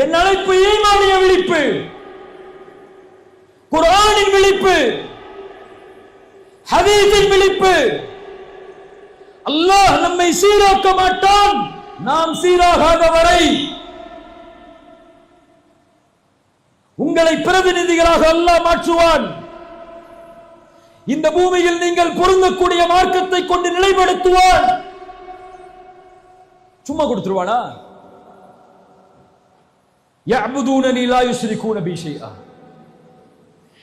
என் அழைப்பு ஈமானிய விழிப்பு, குர்ஆனின் விழிப்பு, ஹதீஸின் விழிப்பு. அல்லாஹ் நம்மை சீராக்க மாட்டான் நாம் சீராகாத வரை. உங்களை பிரதிநிதிகளாக அல்லாஹ் மாற்றுவான். இந்த பூமியில் நீங்கள் பொருந்தக்கூடிய மார்க்கத்தை கொண்டு நிலைப்படுத்துவான். சும்மா கொடுத்துருவானா? யஅபுதூனனி லா யுஷ்ரிகூன பி ஷைஆ.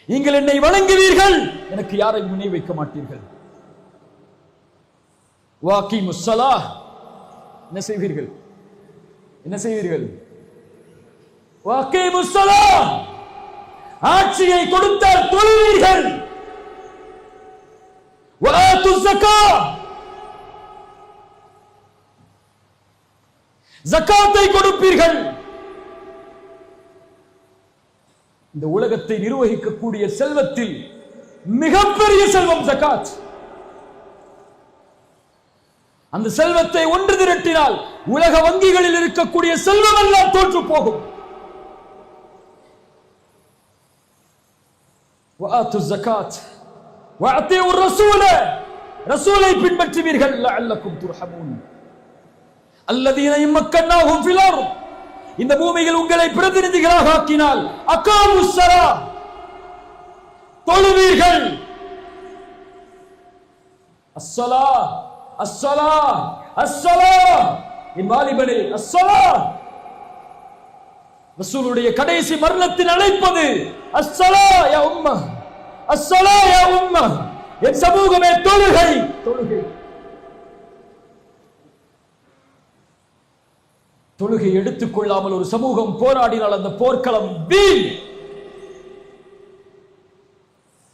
நீங்கள் என்னை வணங்குவீர்கள், எனக்கு யாரையும் முனை வைக்க மாட்டீர்கள். வாகீமுஸ் ஸலாஹ், என்ன செய்வீர்கள்? என்ன செய்வீர்கள்? வாகீமுஸ் ஸலாஹ், ஆட்சியை கொடுத்தால் தொழுவீர்கள். வஆத்துஸ் ஸகாத், ஜகாத்தை கொடுப்பீர்கள். இந்த உலகத்தை நிர்வகிக்கக்கூடிய செல்வத்தில் மிகப்பெரிய செல்வம் ஜகாத். அந்த செல்வத்தை ஒன்று திரட்டினால் உலக வங்கிகளில் இருக்கக்கூடிய செல்வம் எல்லாம் தோற்று போகும். வஆத்துஸ் ஸகாத் வஅதீஉர் ரசூல, ரசூலை பின்பற்றுவீர்கள். லஅல்லக்கும் துர்ஹமூன். அல்லதீன இம்மக்கன்னாஹும் ஃபில் அர்த், இந்த பூமியில் உங்களை பிரதிநிதிகளாக ஆக்கினால் அகாமுஸ் ஸலாஹ், தொழுவீர்கள். அஸ்ஸலாஹ் அஸ்ஸலாஹ் அஸ்ஸலாஹ், என் வாலிபனே அஸ்ஸலாஹ். ரசூலுடைய கடைசி மரணத்தில் அழைப்பது அஸ்ஸலாஹ் யா உம்ம, அஸ்ஸலாஹ் யா உம்ம, என் சமூகமே தொழுகை தொழுகை. தொழுகை எடுத்துக்கொள்ளாமல் ஒரு சமூகம் போராடினால் அந்த போர்க்களம் வீண்.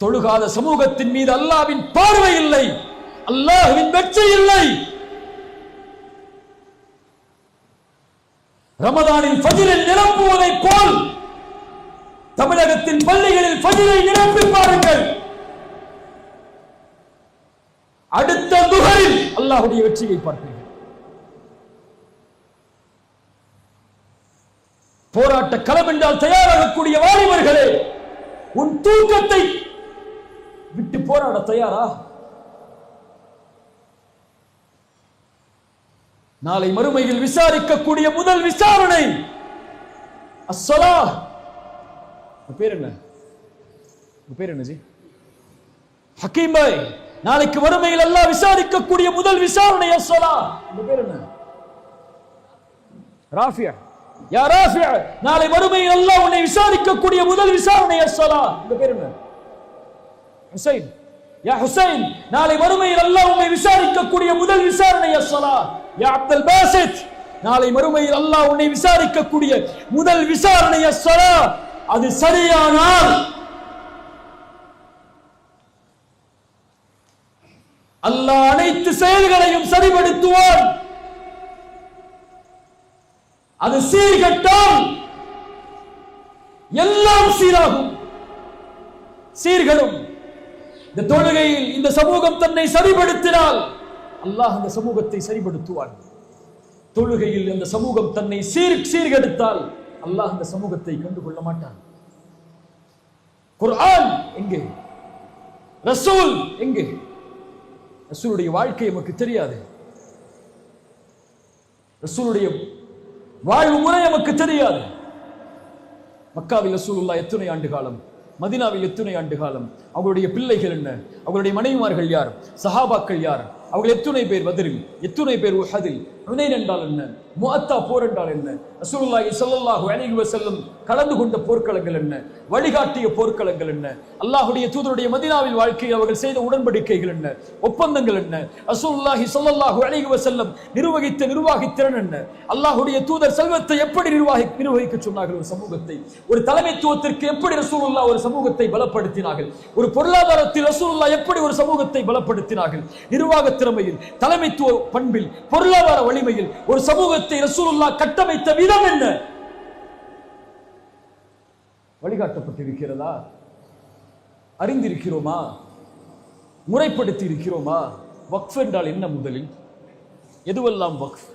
தொழுகாத சமூகத்தின் மீது அல்லாஹ்வின் பார்வை இல்லை, அல்லாஹ்வின் வெற்றி இல்லை. ரமதானில் ஃபஜ்ரை நிரப்புவதை போல் தமிழகத்தின் பள்ளிகளில் ஃபஜ்ரை நிரப்பி பாருங்கள். அடுத்த துஹரில் அல்லாஹ்வுடைய வெற்றியை பார்ப்பீர்கள். போராட்ட களம் என்றால் தயாராகக்கூடிய வாலிபர்களே, உன் தூக்கத்தை விட்டு போராட தயாரா? நாளை மறுமையில் விசாரிக்கக்கூடிய முதல் விசாரணை அஸ்ஸலாஹ். பேர் என்ன? பேர் என்ன ஜி? ஹக்கீம் பாய், நாளைக்கு மறுமையில் அல்லாஹ் விசாரிக்கக்கூடிய முதல் விசாரணை அஸ்ஸலாஹ். பேர் என்ன? ராஃபியா. யா ராஃபியா, நாளை மறுமையில் அல்லாஹ் உன்னை விசாரிக்கக்கூடிய முதல் விசாரணை அஸ்ஸலாஹ். பேர் என்ன? ஹுசைன். யா ஹுசைன், நாளை மறுமையில் அல்லாஹ் உன்னை விசாரிக்கக்கூடிய முதல் விசாரணை அஸ்ஸலாஹ். யா அப்துல் பாசித், நாளை மறுமையில் அல்லாஹ் உன்னை விசாரிக்கக்கூடிய முதல் விசாரணை அஸ்ஸலாஹ். அது சரியானால் அல்லாஹ் அனைத்து செயல்களையும் சரிபடுத்துவான். அது சீர்கட்டால் எல்லாம் சீராகும், சீர்கடும். இந்த தொழுகையில் இந்த சமூகம் தன்னை சரிபடுத்தினால் அல்லாஹ் அந்த சமூகத்தை சரிபடுத்துவான். தொழுகையில் இந்த சமூகம் தன்னை சீர்கெடுத்தால் அல்லாஹ் அந்த சமூகத்தை கண்டுகொள்ள மாட்டான். குர்ஆன் எங்கே? ரசூல் எங்கே? ரசூலுடைய வாழ்க்கை நமக்கு தெரியாது. ரசூலுடைய வாழ்வு முறை நமக்கு தெரியாது. மக்காவில் ரசூலுல்லாஹ் எத்தனை ஆண்டு காலம், மதீனாவில் எத்தனை ஆண்டு காலம், அவங்களுடைய பிள்ளைகள் என்ன, அவங்களுடைய மனைவிமார்கள் யார், சஹாபாக்கள் யார், அவர்கள் எத்தனை பேர் பத்ரில், எத்தனை பேர் உஹதில், ஹுனைன் என்றால் என்ன, முஅத்தா போர் என்றால் என்ன, ரசூலுல்லாஹி ஸல்லல்லாஹு அலைஹி வஸல்லம் கலந்து கொண்ட போர்க்களங்கள் என்ன, வழிகாட்டிய போர்க்களங்கள் என்ன, அல்லாஹ்வுடைய தூதருடைய மதீனாவில் வாழ்க்கையில் அவர்கள் செய்த உடன்படிக்கைகள் என்ன, ஒப்பந்தங்கள் என்ன, ரசூலுல்லாஹி ஸல்லல்லாஹு அலைஹி வஸல்லம் நிர்வகித்த நிர்வாகத்திறன் என்ன, அல்லாஹ்வுடைய தூதர் செல்வத்தை எப்படி நிர்வகிக்க சொன்னார்கள், ஒரு சமூகத்தை, ஒரு தலைமைத்துவத்திற்கு எப்படி ரசூலுல்லாஹ் ஒரு சமூகத்தை பலப்படுத்தினார்கள், ஒரு பொருளாதாரத்தில் ரசூலுல்லாஹ் எப்படி ஒரு சமூகத்தை பலப்படுத்தினார்கள், நிர்வாக திறமையில், தலைமைத்துவ பண்பில், பொருளாதார வலிமையில் ஒரு சமூகத்தை ரசூலுல்லாஹ் கட்டமைத்த விதம் என்ன வழிகாட்டப்பட்டிருக்கிறதா? அறிந்திருக்கிறோமா? முறைப்படுத்தி இருக்கிறோமா? வக்ஃப் என்றால் என்ன? முதலில் எதுவெல்லாம் வக்ஃப்,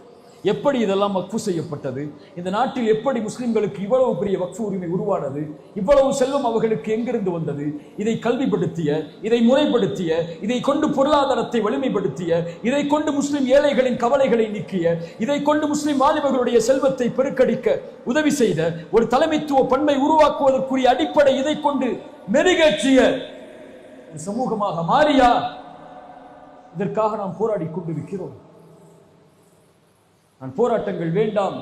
எப்படி இதெல்லாம் வக்ஃபு செய்யப்பட்டது, இந்த நாட்டில் எப்படி முஸ்லிம்களுக்கு இவ்வளவு பெரிய வக்ஃபு உரிமை உருவானது, இவ்வளவு செல்வம் அவர்களுக்கு எங்கிருந்து வந்தது, இதை கல்விப்படுத்திய, இதை முறைப்படுத்திய, இதை கொண்டு பொருளாதாரத்தை வலிமைப்படுத்திய, இதை கொண்டு முஸ்லிம் ஏழைகளின் கவலைகளை நீக்கிய, இதை கொண்டு முஸ்லிம் வாலிபர்களுடைய செல்வத்தை பெருக்கடிக்க உதவி செய்த ஒரு தலைமைத்துவ பண்பை உருவாக்குவதற்குரிய அடிப்படை இதை கொண்டு மெருகேற்றிய சமூகமாக மாறியா? இதற்காக நாம் போராடி கொண்டிருக்கிறோம். நான் போராட்டங்கள் வேண்டாம்,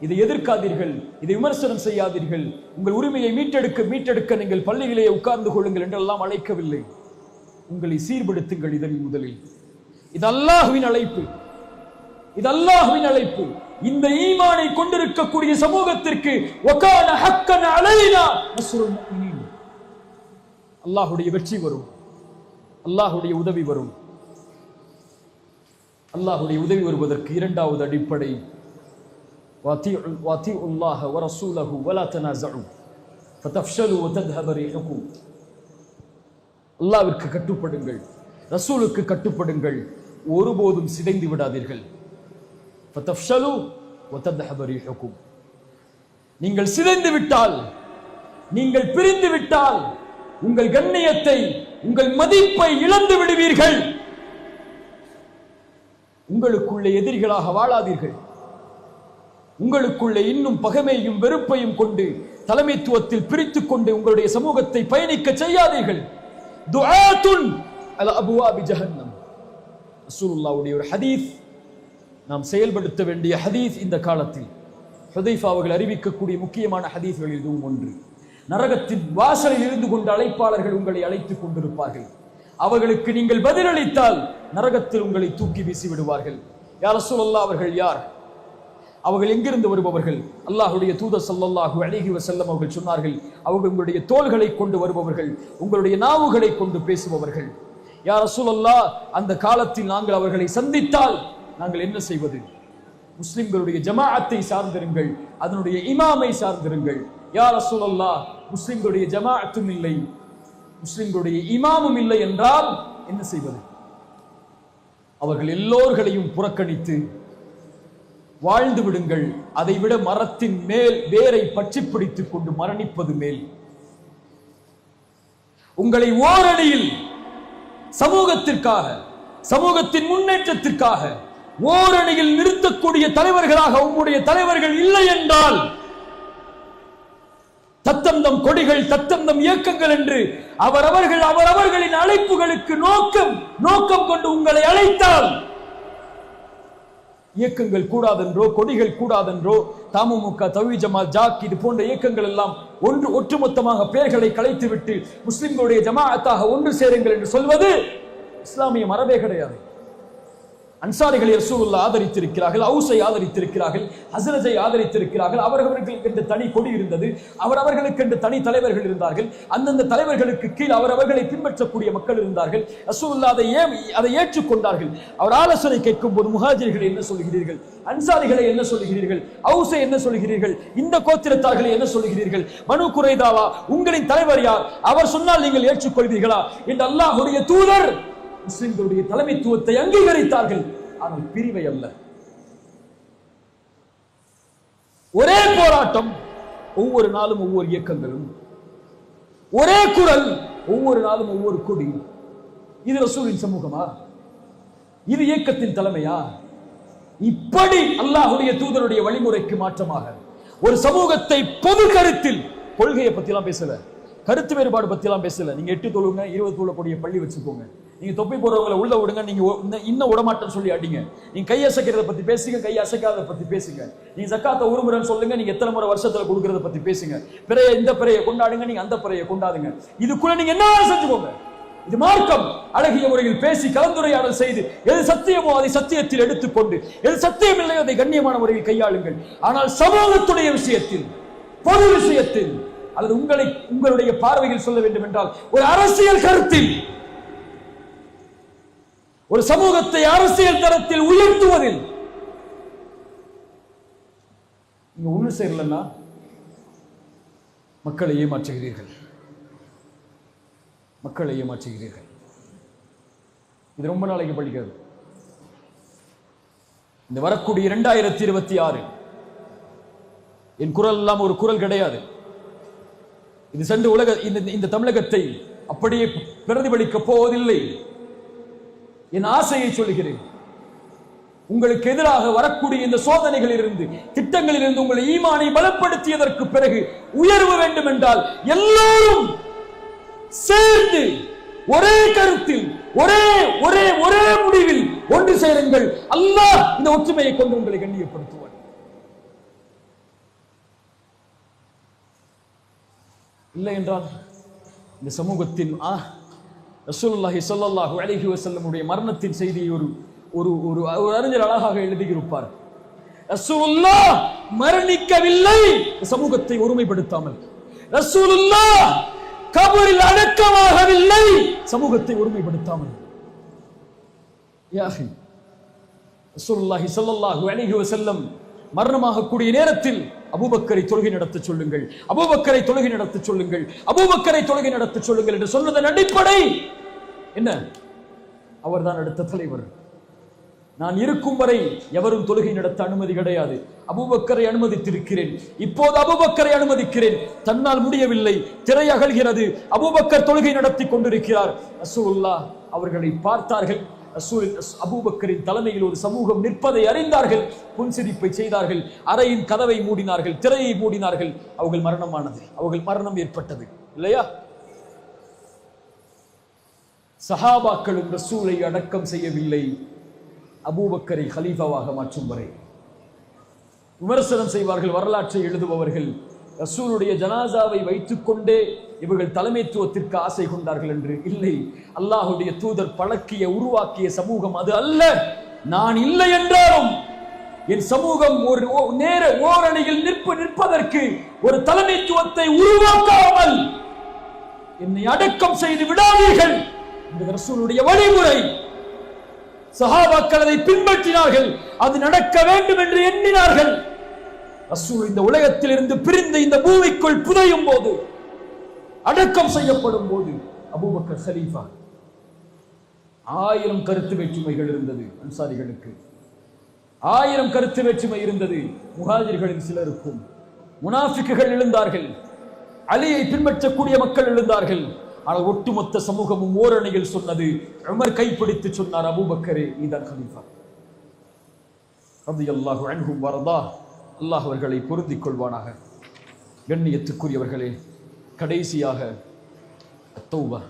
இதை எதிர்க்காதீர்கள், இதை விமர்சனம் செய்யாதீர்கள், உங்கள் உரிமையை மீட்டெடுக்க நீங்கள் பள்ளியிலேயே உட்கார்ந்து கொள்ளுங்கள் என்றெல்லாம் அழைக்கவில்லை. உங்களை சீர்படுத்துங்கள். இதன் முதலில் இது அல்லாஹ்வின் அழைப்பு, இது அல்லாஹ்வின் அழைப்பு. இந்த ஈமானை கொண்டிருக்கக்கூடிய சமூகத்திற்கு வகான ஹக்கன் அலைனா நஸ்ருல் முஃமினீன், அல்லாஹ்வுடைய வெற்றி வரும், அல்லாஹ்வுடைய உதவி வரும். அல்லாஹ்வுடைய உதவி வருவதற்கு இரண்டாவது அடிப்படை வாத்திஉல்லாஹ வ ரசூலஹு வ லா தனாஸஉ ஃபதஃப்ஷலு வ தذهب ரீஹுக்கும். அல்லாஹ்விற்கு கட்டுப்படுங்கள், ரசூலுக்கு கட்டுப்படுங்கள், ஒருபோதும் சிதைந்து விடாதீர்கள். ஃபதஃப்ஷலு வ தذهب ரீஹுக்கும். நீங்கள் சிதைந்து விட்டால், நீங்கள் பிரிந்து விட்டால் உங்கள் கண்ணியத்தை, உங்கள் மதிப்பை இழந்து விடுவீர்கள். உங்களுக்குள்ளே எதிரிகளாக வாழாதீர்கள். உங்களுக்குள்ளே இன்னும் பகைமையும் வெறுப்பையும் கொண்டு தலைமைத்துவத்தில் பிரித்துக் கொண்டு உங்களுடைய சமூகத்தை பயணிக்க செய்யாதீர்கள். துஆத்துன் அலா அபுவாபி ஜஹன்னம். ரசூலுல்லாஹ்வுடைய ஒரு ஹதீஸ், நாம் செயல்படுத்த வேண்டிய ஹதீஸ். இந்த காலத்தில் ஹுதைஃபா அவர்கள் அறிவிக்கக்கூடிய முக்கியமான ஹதீஸ்களில் இதுவும் ஒன்று. நரகத்தின் வாசலில் இருந்து கொண்டு அழைப்பாளர்கள் உங்களை அழைத்துக் கொண்டிருப்பார்கள். அவர்களுக்கு நீங்கள் பதிலளித்தால் நரகத்தில் உங்களை தூக்கி வீசி விடுவார்கள். யா ரசூலல்லாஹ், அவர்கள் யார்? அவர்கள் எங்கிருந்து வருபவர்கள்? அல்லாஹ்வுடைய தூதர் ஸல்லல்லாஹு அலைஹி வஸல்லம் அவர்கள் சொன்னார்கள், அவர்கள் உங்களுடைய தோள்களை கொண்டு வருபவர்கள், உங்களுடைய நாவுகளை கொண்டு பேசுபவர்கள். யா ரசூலல்லாஹ், அந்த காலத்தில் நாங்கள் அவர்களை சந்தித்தால் நாங்கள் என்ன செய்வது? முஸ்லிம்களுடைய ஜமாஅத்தை சார்ந்திருங்கள், அதனுடைய இமாமை சார்ந்திருங்கள். யா ரசூலல்லாஹ், முஸ்லிம்களுடைய ஜமாஅத்தும் இல்லை, முஸ்லிம்களுடைய இமாமும் இல்லை என்றால் என்ன செய்வது? அவர்கள் எல்லோர்களையும் புறக்கணித்து வாழ்ந்து விடுங்கள். அதைவிட மரத்தின் மேல் வேரை பற்றி பிடித்துக் கொண்டு மரணிப்பது மேல். உங்களை ஓரணியில் சமூகத்திற்காக, சமூகத்தின் முன்னேற்றத்திற்காக ஓரணியில் நிறுத்தக்கூடிய தலைவர்களாக உங்களுடைய தலைவர்கள் இல்லை என்றால், தத்தந்தம் கொடிகள், தத்தந்தம் இயக்கங்கள் என்று அவரவர்களின் அழைப்புகளுக்கு நோக்கம் கொண்டு உங்களை அழைத்தால், இயக்கங்கள் கூடாதென்றோ, கொடிகள் கூடாதென்றோ, தமுமுக, தவ்ஹீத் ஜமாத், ஜாக் இது போன்ற இயக்கங்கள் எல்லாம் ஒட்டுமொத்தமாக பெயர்களை கலைத்துவிட்டு முஸ்லிம்களுடைய ஜமாஅத்தாக ஒன்று சேருங்கள் என்று சொல்வது இஸ்லாமிய மரபே கிடையாது. அன்சாரிகளை ரசூலுல்லாஹ் ஆதரித்திருக்கிறார்கள், அவுஸை ஆதரித்திருக்கிறார்கள், ஹஸ்ரஜை ஆதரித்திருக்கிறார்கள். அவர்களுக்கு என்று தனி கொடி இருந்தது, அவர்களுக்கு என்று தனி தலைவர்கள் இருந்தார்கள். அந்தந்த தலைவர்களுக்கு கீழ் அவர்களை பின்பற்றக்கூடிய மக்கள் இருந்தார்கள். ரசூலுல்லாஹ் அதை ஏற்றுக்கொண்டார்கள். அவர் ஆலோசனை கேட்கும் போது, முஹாஜிர்களை என்ன சொல்கிறீர்கள், அன்சாரிகளை என்ன சொல்கிறீர்கள், அவுஸை என்ன சொல்கிறீர்கள், இந்த கோத்திரத்தார்களை என்ன சொல்கிறீர்கள், பனு குரைதாவா, உங்களின் தலைவர் யார், அவர் சொன்னால் நீங்கள் ஏற்றுக்கொள்வீர்களா என்று அல்லாஹ்வுடைய தூதர் முஸ்லிம்களுடைய தலைமைத்துவத்தை அங்கீகரித்தார்கள். ஆனால் பிரிவை அல்ல. ஒரே போராட்டம், ஒவ்வொரு நாளும் ஒவ்வொரு இயக்கங்களும், ஒரே குரல், ஒவ்வொரு நாளும் ஒவ்வொரு கொடி. இது ரசூலின் சமூகமா? இது இயக்கத்தின் தலைமையா? இப்படி அல்லாஹ்வுடைய தூதருடைய வழிமுறைக்கு மாற்றமாக ஒரு சமூகத்தை பொது கருத்தில், கொள்கையை பத்தி எல்லாம் பேசல, கருத்து வேறுபாடு பத்தி எல்லாம் பேசல. நீங்க 8 தொழுங்க, 20 தொழக்கூடிய பள்ளி வச்சுக்கோங்க, நீங்க தொப்பி போறவங்களை உள்ள விடுங்க, நீங்க இன்னும் விடமாட்டேன்னு சொல்லி அடிங்க, நீங்க கை அசைக்கிறத பத்தி பேசுங்க, கை அசைக்காத பத்தி பேசுங்க, நீங்க ஜக்காத்தை ஒரு முறைன்னு சொல்லுங்க, நீங்க எத்தனை முறை வருஷத்துல கொடுக்கறத பத்தி பேசுங்க, பிறைய இந்த பிறையை கொண்டாடுங்க, நீங்க அந்த பிறையை கொண்டாடுங்க, இதுக்குள்ள நீங்க என்ன செஞ்சுக்கோங்க. இது மார்க்கம். அழகிய முறையில் பேசி கலந்துரையாடல் செய்து எது சத்தியமோ அதை சத்தியத்தில் எடுத்துக்கொண்டு, எது சத்தியம் இல்லையோ அதை கண்ணியமான முறையில் கையாளுங்கள். ஆனால் சமூகத்துடைய விஷயத்தில், பொது விஷயத்தில், அல்லது உங்களுடைய பார்வையில் சொல்ல வேண்டும் என்றால் ஒரு அரசியல் கருத்தில், ஒரு சமூகத்தை அரசியல் தரத்தில் உயர்த்துவதில் நீங்க ஒண்ணு சேரலன்னா மக்களை ஏமாற்றுகிறீர்கள், மக்களை ஏமாற்றுகிறீர்கள். இது ரொம்ப நாளைக்கு படிக்கிறது. இந்த வரக்கூடிய 2026 என் குரல் எல்லாம் ஒரு குரல் கிடையாது. இது சென்று இந்த தமிழகத்தை அப்படியே பிரதிபலிக்க போவதில்லை. என் ஆசையை சொல்கிறேன். உங்களுக்கு எதிராக வரக்கூடிய இந்த சோதனைகளில் இருந்து, திட்டங்களில் இருந்து உங்களை ஈமானை பலப்படுத்தியதற்கு பிறகு உயர்வு வேண்டும் என்றால் எல்லோரும் சேர்ந்து ஒரே கருத்தில் ஒரே ஒரே ஒரே முடிவில் ஒன்று சேருங்கள். அல்லாஹ் இந்த ஒற்றுமையை கொண்டு உங்களை கண்ணியப்படுத்துவார். இல்லை என்றால் இந்த சமூகத்தின் ரசூலுல்லாஹி ஸல்லல்லாஹு அலைஹி வஸல்லம் உடைய மரணத்தின் செய்தியை ஒரு ஒரு ஒரு அறிஞர் அழகாக எழுதியிருப்பார். ரசூலுல்லாஹ் மரணிக்கவில்லை சமூகத்தை ஒருமைப்படுத்தாமல், ரசூலுல்லாஹ் கபரில் அடக்கமாகவில்லை சமூகத்தை ஒருமைப்படுத்தாமல். யா அஹி, ரசூலுல்லாஹி ஸல்லல்லாஹு அலைஹி வஸல்லம் மரணமாகக்கூடிய நேரத்தில் அபூபக்கரை தொழுகை நடத்த சொல்லுங்கள், அபூபக்கரை தொழுகை நடத்த சொல்லுங்கள், அபூபக்கரை தொழுகை நடத்த சொல்லுங்கள் என்று சொன்னதன் அடிப்படை என்ன? அவர்தான் அடுத்த தலைவர். நான் இருக்கும் வரை எவரும் தொழுகை நடத்த அனுமதி கிடையாது. அபூபக்கரை அனுமதித்திருக்கிறேன், இப்போது அபூபக்கரை அனுமதிக்கிறேன். தன்னால் முடியவில்லை, திரை அகல்கிறது, அபூபக்கர் தொழுகை நடத்தி கொண்டிருக்கிறார். ரசூலுல்லாஹ் அவர்களை பார்த்தார்கள். அபூபக்கரின் தலைமையில் ஒரு சமூகம் நிற்பதை அறிந்தார்கள், புன்சிரிப்பை செய்தார்கள், அறையின் கதவை மூடினார்கள், திரையை மூடினார்கள். அவர்கள் மரணமானது, அவர்கள் மரணம் ஏற்பட்டது. இல்லையா? சஹாபாக்களும் ரசூலை அடக்கம் செய்யவில்லை அபூபக்கரை கலீஃபாவாக மாற்றும் வரை. விமர்சனம் செய்வார்கள் வரலாற்றை எழுதுபவர்கள், ரசூலுடைய ஜனாசாவை வைத்துக் கொண்டே இவர்கள் தலைமைத்துவத்திற்கு ஆசை கொண்டார்கள் என்று. இல்லை, அல்லாஹுடைய தூதர் பழக்கிய உருவாக்கிய சமூகம் அது அல்ல. நான் இல்லை என்றாலும் என் சமூகம் ஒரு நேர ஓரணியில் நிற்பதற்கு ஒரு தலைமைத்துவத்தை உருவாக்காமல் என்னை அடக்கம் செய்து விடாதீர்கள் இந்த ரசூலுடைய வழிமுறை. சஹாபாக்கள் அதை பின்பற்றினார்கள், அது நடக்க வேண்டும் என்று எண்ணினார்கள். ரசூல் இந்த உலகத்தில் இருந்து பிரிந்து இந்த பூமிக்குள் புதையும் போது, அடக்கம் செய்யப்படும் போது அபூபக்கர் கலீஃபா. 1000 கருத்து வேற்றுமைகள் இருந்தது அன்சாரிகளுக்கு, 1000 கருத்து வேற்றுமை இருந்தது முஹாஜிர்களின் சிலருக்கும். முனாஃபிக்குகள் எழுந்தார்கள், அலியை பின்பற்றக்கூடிய மக்கள் எழுந்தார்கள். ஆனால் ஒட்டுமொத்த சமூகமும் ஓரணியில் சொன்னது. உமர் கைப்பிடித்து சொன்னார், அபூபக்கரே நீதான் கலீஃபா. ரலியல்லாஹு அன்ஹும் வரதா. அல்லாஹ் அவர்களை பொருந்திக் கொள்வானாக. கண்ணியத்துக்குரியவர்களே, கடைசியாக தௌபா,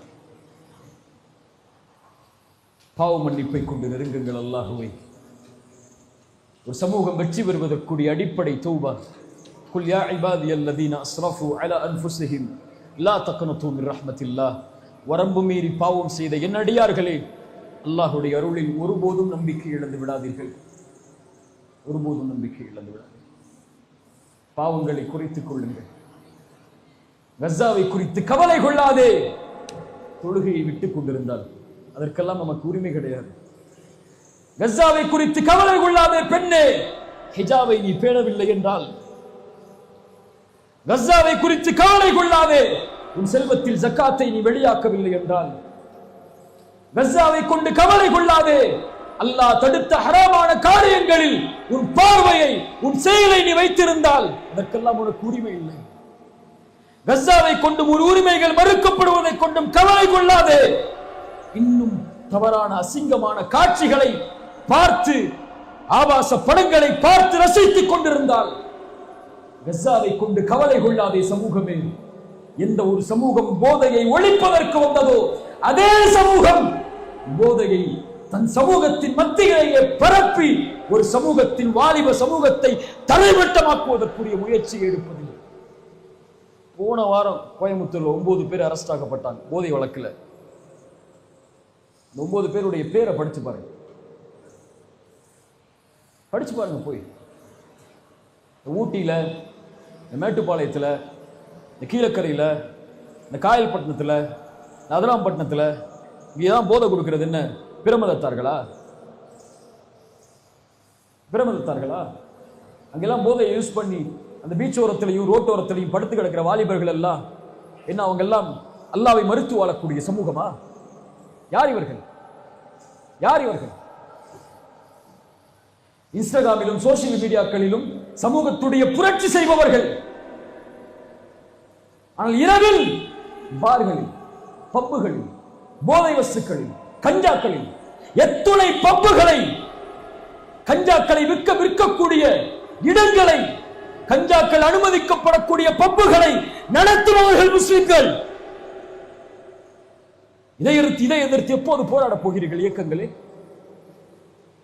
பாவ மன்னிப்பை கொண்டு நெருங்குங்கள் அல்லாஹுவை. ஒரு சமூகம் வெற்றி பெறுவதற்குரிய அடிப்படை தௌபா. குல் யா இபாதியல்லதீன அஸ்ரஃபு அலா அன்ஃபுஸிஹிம் லா தக்னது மின் ரஹ்மத்தில்லாஹ். வரம்பு மீறி பாவம் செய்த என் அடியார்களே, அல்லாஹுடைய அருளில் ஒருபோதும் நம்பிக்கை இழந்து விடாதீர்கள், ஒருபோதும் நம்பிக்கை இழந்து விடாதீர்கள். பாவங்களை குறித்துக் கொள்ளுங்கள், கஸாவை குறித்து கவலை கொள்ளாதே. தொழுகையை விட்டுக் கொண்டிருந்தால் அதற்கெல்லாம் நமக்கு உரிமை கிடையாது. கஸாவை குறித்து கவலை கொள்ளாதே பெண்ணே. ஹிஜாபை நீ பேணவில்லை என்றால், கஸாவை குறித்து கவலை கொள்ளாதே. உன் செல்வத்தில் ஜக்காத்தை நீ வெளியாக்கவில்லை என்றால், கஸாவை கொண்டு கவலை கொள்ளாதே. அல்லாஹ் தடுத்த ஹராமான காரியங்களில் உன் பார்வையை, உன் செயலை நீ வைத்திருந்தால் அதற்கெல்லாம் உனக்கு உரிமை இல்லை. கஸாவை கொண்டும் ஒரு உரிமைகள் மறுக்கப்படுவதை கொண்டும் கவலை கொள்ளாதே. இன்னும் தவறான அசிங்கமான காட்சிகளை பார்த்து, ஆபாச படங்களை பார்த்து ரசித்துக் கொண்டிருந்தால் கஸாவை கொண்டு கவலை கொள்ளாதே. சமூகமே, எந்த ஒரு சமூகம் போதையை ஒழிப்பதற்கு வந்ததோ அதே சமூகம் போதையை தன் சமூகத்தின் மத்தியிலேயே பரப்பி ஒரு சமூகத்தின் வாலிப சமூகத்தை தலைமட்டமாக்குவதற்குரிய முயற்சியை எடுப்பதில்லை. போன வாரம் கோயம்புத்தூர்ல 9 பேர் அரெஸ்ட் ஆக்கப்பட்டாங்க போதை வழக்குல. 9 பேருடைய பேரை படிச்சு பாருங்க, படிச்சு பாருங்க. போய் ஊட்டியில, இந்த மேட்டுப்பாளையத்தில், இந்த கீழக்கரையில், இந்த காயல்பட்டினத்தில், இந்த அதிராம்பட்டினத்தில் இங்கேதான் போதை கொடுக்கிறது என்ன பிரமதத்தார்களா? பிரமதத்தார்களா? அங்கெல்லாம் போதையை யூஸ் பண்ணி அந்த பீச் ஓரத்திலையும் ரோட்டோரத்திலையும் படுத்து கிடக்கிற வாலிபர்கள் எல்லாம் என்ன, அவங்க எல்லாம் அல்லாவை மறுத்து வாழக்கூடிய சமூகமா? யார் இவர்கள்? யார் இவர்கள்? இன்ஸ்டாகிராமிலும் சோசியல் மீடியாக்களிலும் சமூகத்துடைய புரட்சி செய்பவர்கள். ஆனால் இரவில் பார்களில், பப்புகளில், போதை வஸ்துக்களில், கஞ்சாக்களில், எத்துணை பப்புகளை, கஞ்சாக்களை விற்கக்கூடிய இடங்களை, கஞ்சாக்கள் அனுமதிக்கப்படக்கூடிய பப்புகளை நடத்துபவர்கள் முஸ்லிம்கள். இதை எதிர்த்து எப்போது போராடப் போகிறீர்கள் இயக்கங்களே?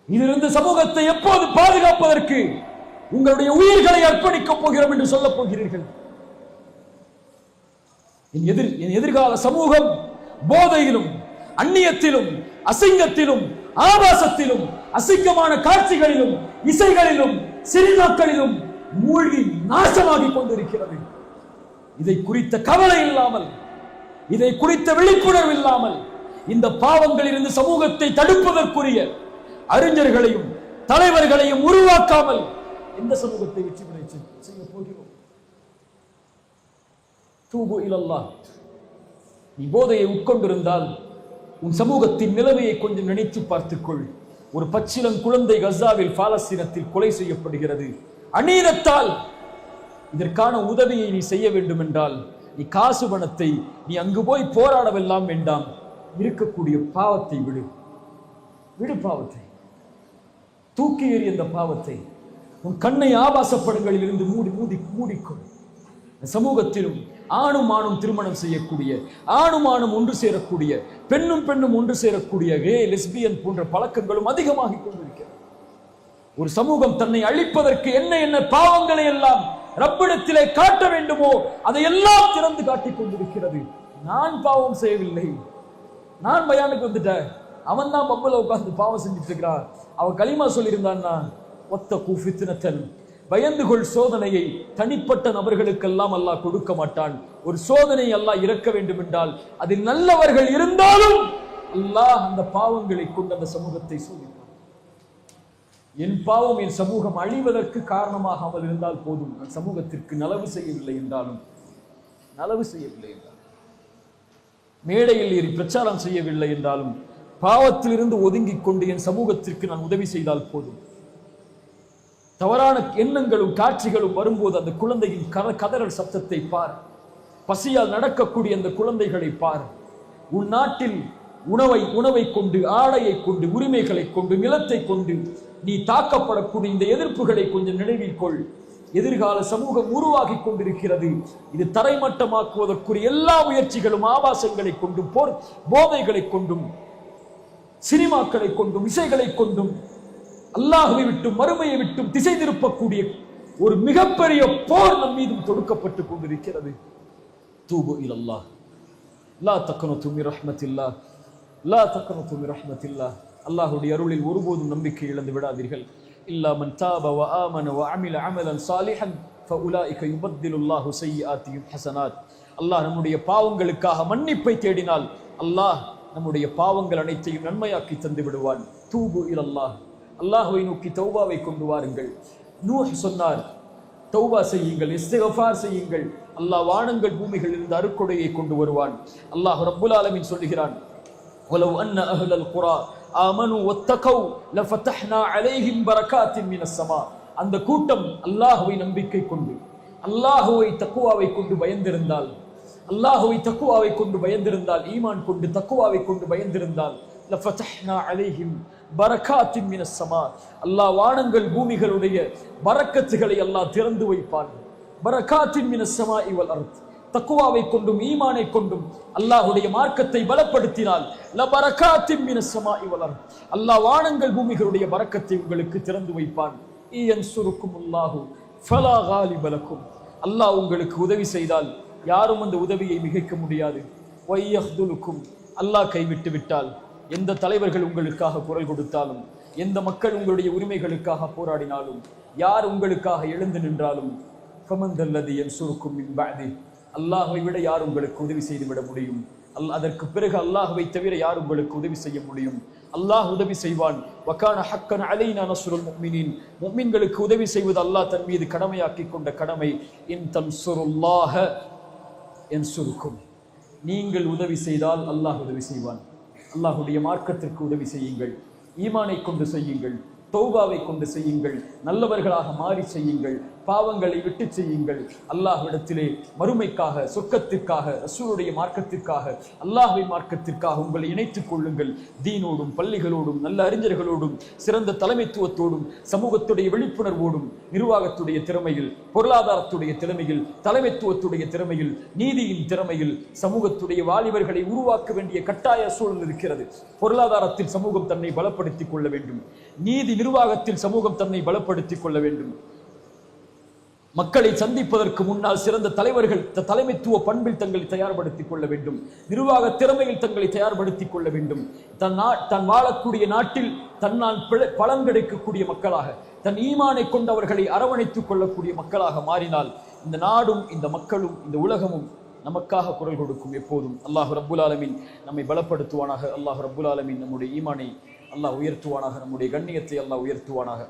இதிலிருந்து சமூகத்தை எப்போது பாதுகாப்பதற்கு உங்களுடைய உயிர்களை அர்ப்பணிக்கப் போகிறோம் என்று சொல்லப் போகிறீர்கள்? என் எதிர்கால சமூகம் போதையிலும், அந்நியத்திலும், அசிங்கத்திலும், ஆபாசத்திலும், அசிங்கமான காட்சிகளிலும், இசைகளிலும், சினிமாக்களிலும் மூழ்கி நாசமாகி கொண்டிருக்கிறது. இதை குறித்த கவலை இல்லாமல், இதை குறித்த விழிப்புணர்வு இல்லாமல், இந்த பாவங்களிலிருந்து சமூகத்தை தடுப்பதற்குரிய அறிஞர்களையும் தலைவர்களையும் உருவாக்காமல் எந்த சமூகத்தை வெற்றி பெற செய்ய போகிறோம்? தூபு இலல்லாஹ். நீ போதையை உட்கொண்டிருந்தால் உன் சமூகத்தின் நிலைமையை கொஞ்சம் நினைத்து பார்த்துக்கொள். ஒரு பச்சிளம் குழந்தை கசாவில் பாலஸ்தீனத்தில் கொலை செய்யப்படுகிறது. அநீதத்தால் இதற்கான உதவியை நீ செய்ய வேண்டும் என்றால் நீ காசு பணத்தை நீ அங்கு போய் போராடவெல்லாம் வேண்டாம். இருக்கக்கூடிய பாவத்தை விடு. பாவத்தை தூக்கி எறி. அந்த பாவத்தை உன் கண்ணை ஆபாசப்படங்களில் இருந்து மூடிக்கொள். சமூகத்திலும் ஆணும் ஆணும் திருமணம் செய்யக்கூடிய, ஆணும் ஆணும் ஒன்று சேரக்கூடிய, பெண்ணும் பெண்ணும் ஒன்று சேரக்கூடிய கே லெஸ்பியன் போன்ற பழக்கங்களும் அதிகமாகி கொண்டிருக்கிறது. ஒரு சமூகம் தன்னை அழிப்பதற்கு என்ன பாவங்களை எல்லாம் ரப்பிடத்திலே காட்ட வேண்டுமோ அதையெல்லாம் திறந்து காட்டிக் கொண்டிருக்கிறது. நான் பாவம் செய்யவில்லை, நான் பயானுக்கு வந்துட்டேன், அவன் தான் பப்புல உட்கார்ந்து பாவம் செஞ்சுட்டு இருக்கிறான், அவன் களிமா சொல்லியிருந்தான்னா ஒத்த கூஃபித்னத்தன், பயந்துகொள் சோதனையை தனிப்பட்ட நபர்களுக்கெல்லாம் அல்லாஹ் கொடுக்க மாட்டான். ஒரு சோதனை அல்லாஹ் இறக்க வேண்டும் என்றால் அதில் நல்லவர்கள் இருந்தாலும் அல்லாஹ் அந்த பாவங்களை கொண்டு அந்த சமூகத்தை சோதிப்பான். என் பாவம் என் சமூகம் அழிவதற்கு காரணமாகாமல் இருந்தால் போதும். நான் சமூகத்திற்கு நலவு செய்யவில்லை என்றாலும் மேடையில் ஏறி பிரச்சாரம் செய்யவில்லை என்றாலும் பாவத்திலிருந்து ஒதுங்கிக் கொண்டு என் சமூகத்திற்கு நான் உதவி செய்தால் போதும். தவறான எண்ணங்களும் காட்சிகளும் வரும்போது அந்த குழந்தையின் கதறல் சத்தத்தை பார். பசியால் நடக்கக்கூடிய அந்த குழந்தைகளை பார். உன் நாட்டில் உணவை கொண்டு, ஆடையை கொண்டு, உரிமைகளை கொண்டு, நிலத்தை கொண்டு நீ தாக்கப்படக்கூடிய இந்த எதிர்ப்புகளை கொஞ்சம் நினைவில் கொள். எதிர்கால சமூகம் உருவாகி கொண்டிருக்கிறது. இது தரைமட்டமாக்குவதற்குரிய எல்லா முயற்சிகளும் ஆபாசங்களை கொண்டும், போதைகளை கொண்டும், சினிமாக்களை கொண்டும், இசைகளை கொண்டும், அல்லாஹ்வை விட்டும் மறுமையை விட்டும் திசை திருப்பக்கூடிய ஒரு மிகப்பெரிய போர் நம் மீதும் தொடுக்கப்பட்டு கொண்டிருக்கிறது. தூபு இலல்லாஹ், லா தக்னது மின் ரஹ்மத்தில்லாஹ், லா தக்னது மின் ரஹ்மத்தில்லாஹ். அல்லாஹ்வுடைய அருளில் ஒருபோதும் நம்பிக்கை இழந்து விடாதீர்கள். இல்லா மன் தாப வ ஆமன வ அமில அமலன் சாலிஹன் ஃபஉலாயிக யுபத்திலுல்லாஹு ஸய்யிஆத்திஹிம் ஹஸனாத். அல்லாஹ் நம்முடைய பாவங்களுக்காக மன்னிப்பை தேடினால் அல்லாஹ் நம்முடைய பாவங்கள் அனைத்தையும் நன்மையாக்கி தந்து விடுவான். தூபு இலல்லாஹ், அல்லாஹ்வை நோக்கி தௌபாவை கொண்டு வாருங்கள். நூஹ் சொன்னார், தௌபா செய்யுங்கள், இஸ்திக்ஃபார் செய்யுங்கள், அல்லாஹ் வானங்கள் பூமிகளில் இருந்து அருட்கொடையை கொண்டு வருவான். அல்லாஹ் ரப்புல் ஆலமீன் சொல்கிறான், வலவ் அன்ன அஹ்லல் குரா ஆமனு வத்தகௌ லஃபதஹ்னா அலைஹிம் பரகாத்தின் மினஸ் ஸமா. அந்த கூட்டம் அல்லாஹ்வை நம்பிக்கை கொண்டு, அல்லாஹ்வை தக்வாவை கொண்டு பயந்திருந்தால், அல்லாஹ்வை தக்வாவை கொண்டு பயந்திருந்தால், ஈமான் கொண்டு தக்வாவை கொண்டு பயந்திருந்தால், லஃபதஹ்னா அலைஹிம் பரகாத்தின் மினஸ் ஸமா, அல்லாஹ் வானங்கள் பூமிகளுடைய பரக்கத்துகளை அல்லாஹ் திறந்து வைப்பான். பரகாத்தின் மினஸ் ஸமாஇ வல் அர்த். தக்வாவை கொண்டும் ஈமானை கொண்டும் அல்லாஹ்வுடைய மார்க்கத்தை பலப்படுத்தினால் லபரகாத்தின் மினஸ் ஸமாஇ வல் அர்த், அல்லாஹ் வானங்கள் பூமிகளுடைய பரக்கத்தை உங்களுக்கு திறந்து வைப்பான். இயன்சுருக்குமுல்லாஹு ஃபலா காலிப லக்கும். அல்லாஹ் உங்களுக்கு உதவி செய்தால் யாரும் அந்த உதவியை மிகைக்க முடியாது. வய்யஹ்துலுக்கும், அல்லாஹ் கைவிட்டு விட்டால், எந்த தலைவர்கள் உங்களுக்காக குரல் கொடுத்தாலும், எந்த மக்கள் உங்களுடைய உரிமைகளுக்காக போராடினாலும், யார் உங்களுக்காக எழுந்து நின்றாலும், ஃபமந்தல்லதி யன்சுருக்கும் மின் பஅதி, அல்லாஹ்வை விட யார் உங்களுக்கு உதவி செய்து விட முடியும்? அதற்கு பிறகு அல்லாஹ்வை தவிர யார் உங்களுக்கு உதவி செய்ய முடியும்? அல்லாஹ் உதவி செய்வான். வகான ஹக்கன் அலைனா நஸ்ருல் முஃமினீன். முஃமின்களுக்கு உதவி செய்வது அல்லாஹ் தன் மீது கடமையாக்கி கொண்ட கடமை. இன் தன்சுருல்லாஹ யன்சுருக்கும். நீங்கள் உதவி செய்தால் அல்லாஹ் உதவி செய்வான். அல்லாஹ்வுடைய மார்க்கத்திற்கு உதவி செய்யுங்கள், ஈமானை கொண்டு செய்யுங்கள். தௌபாவை கொண்டு செய்யுங்கள், நல்லவர்களாக மாறி செய்யுங்கள், பாவங்களை விட்டு செய்யுங்கள். அல்லாஹ்விடத்திலே மறுமைக்காக, சொர்க்கத்திற்காக, ரசூலுடைய மார்க்கத்திற்காக, அல்லாஹ்வின் மார்க்கத்திற்காக உங்களை இணைத்துக் கொள்ளுங்கள். தீனோடும், பள்ளிகளோடும், நல்ல அறிஞர்களோடும், சிறந்த தலைமைத்துவத்தோடும், சமூகத்துடைய விழிப்புணர்வோடும், நிர்வாகத்துடைய திறமையில், பொருளாதாரத்துடைய திறமையில், தலைமைத்துவத்துடைய திறமையில், நீதியின் திறமையில் சமூகத்துடைய வாலிபர்களை உருவாக்க வேண்டிய கட்டாய சூழல் இருக்கிறது. பொருளாதாரத்தில் சமூகம் தன்னை பலப்படுத்திக் கொள்ள வேண்டும். நீதி நிர்வாகத்தில் சமூகம் தன்னை பலப்படுத்திக் கொள்ள வேண்டும். மக்களை சந்திப்பதற்கு முன்னால் சிறந்த தலைவர்கள் தலைமைத்துவ பண்பில் தங்களை தயார்படுத்திக் கொள்ள வேண்டும். நிர்வாக திறமையில் தங்களை தயார்படுத்திக் கொள்ள வேண்டும். தன் வாழக்கூடிய நாட்டில் தன்னால் பலன் கிடைக்கக்கூடிய மக்களாக, தன் ஈமானை கொண்டவர்களை அரவணைத்துக் கொள்ளக்கூடிய மக்களாக மாறினால் இந்த நாடும், இந்த மக்களும், இந்த உலகமும் நமக்காக குரல் கொடுக்கும். எப்போதும் அல்லாஹ் ரப்புல் ஆலமீன் நம்மை பலப்படுத்துவானாக. அல்லாஹ் ரப்புல் ஆலமீன் நம்முடைய ஈமானை அல்லாஹ் உயர்த்துவானாக. நம்முடைய கண்ணியத்தை அல்லாஹ் உயர்த்துவானாக.